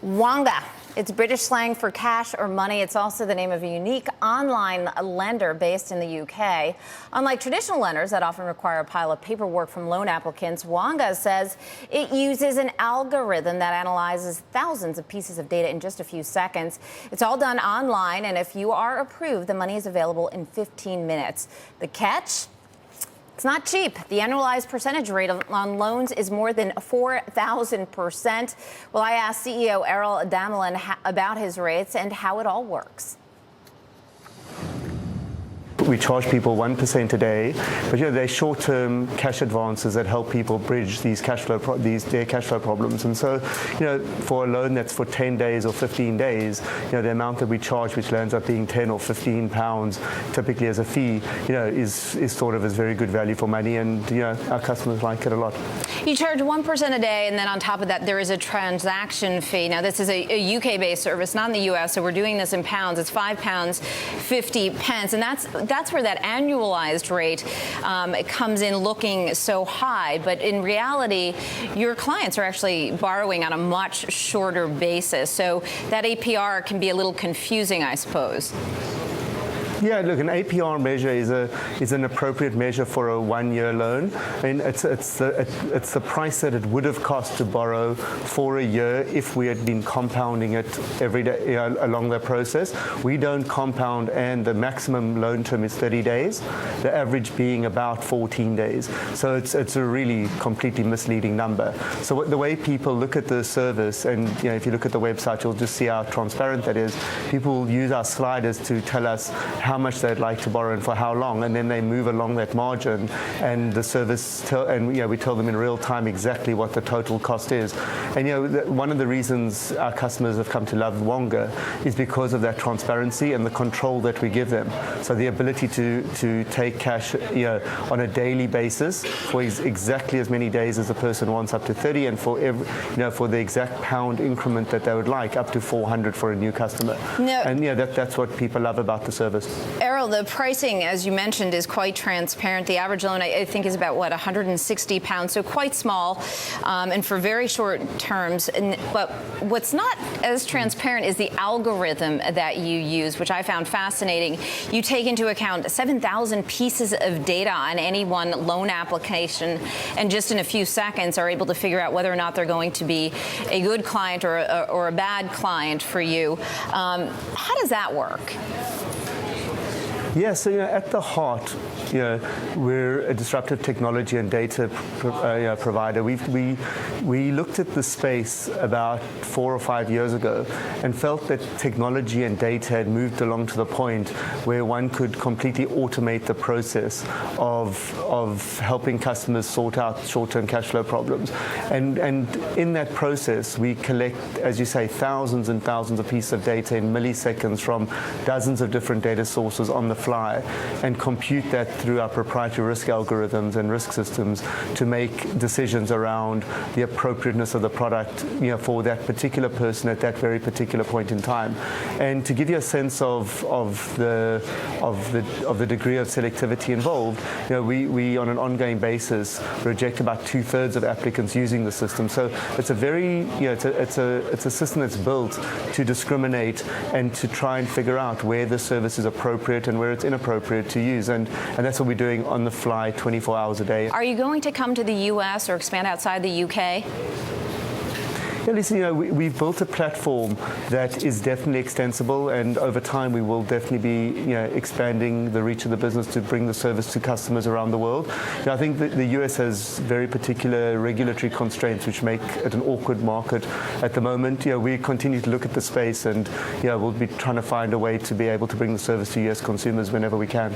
Wonga. It's British slang for cash or money. It's also the name of a unique online lender based in the UK. Unlike traditional lenders that often require a pile of paperwork from loan applicants, Wonga says it uses an algorithm that analyzes thousands of pieces of data in just a few seconds. It's all done online, and if you are approved, the money is available in 15 minutes. The catch? It's not cheap. The annualized percentage rate on loans is more than 4,000%. Well, I asked CEO Errol Damelin about his rates and how it all works. We charge people 1% a day, but they're short-term cash advances that help people bridge these their cash flow problems. And so, for a loan that's for 10 days or 15 days, the amount that we charge, which ends up being 10 or 15 pounds, typically as a fee, is thought of as very good value for money, and our customers like it a lot. You charge 1% a day, and then on top of that, there is a transaction fee. Now, this is a UK-based service, not in the US, so we're doing this in pounds. It's £5.50, and that's where that annualized rate comes in looking so high. But in reality, your clients are actually borrowing on a much shorter basis. So that APR can be a little confusing, I suppose. Yeah, look, an APR measure is an appropriate measure for a one-year loan. I mean, it's the price that it would have cost to borrow for a year if we had been compounding it every day along the process. We don't compound, and the maximum loan term is 30 days, the average being about 14 days. So it's a really completely misleading number. So the way people look at the service, and if you look at the website, you'll just see how transparent that is. People use our sliders to tell us how much they'd like to borrow and for how long, and then they move along that margin, and the service we tell them in real time exactly what the total cost is. And one of the reasons our customers have come to love Wonga is because of that transparency and the control that we give them. So the ability to take cash on a daily basis for exactly as many days as a person wants, up to 30, and for for the exact pound increment that they would like, up to 400 for a new customer. No. And that's what people love about the service. Errol, the pricing, as you mentioned, is quite transparent. The average loan, I think, is about, £160, so quite small, and for very short terms. But what's not as transparent is the algorithm that you use, which I found fascinating. You take into account 7,000 pieces of data on any one loan application, and just in a few seconds are able to figure out whether or not they're going to be a good client or a bad client for you. How does that work? Yeah, so at the heart, we're a disruptive technology and data provider. We looked at the space about 4 or 5 years ago and felt that technology and data had moved along to the point where one could completely automate the process of helping customers sort out short-term cash flow problems. And in that process, we collect, as you say, thousands and thousands of pieces of data in milliseconds from dozens of different data sources on the fly, and compute that through our proprietary risk algorithms and risk systems to make decisions around the appropriateness of the product, for that particular person at that very particular point in time. And to give you a sense of the degree of selectivity involved, we on an ongoing basis reject about 2/3 of applicants using the system. So it's a very it's a system that's built to discriminate and to try and figure out where the service is appropriate and where it's inappropriate to use, and that's what we're doing on the fly 24 hours a day. Are you going to come to the US or expand outside the UK? Yeah, listen, we've built a platform that is definitely extensible, and over time we will definitely be expanding the reach of the business to bring the service to customers around the world. I think that the US has very particular regulatory constraints which make it an awkward market at the moment. We continue to look at the space, and we'll be trying to find a way to be able to bring the service to US consumers whenever we can.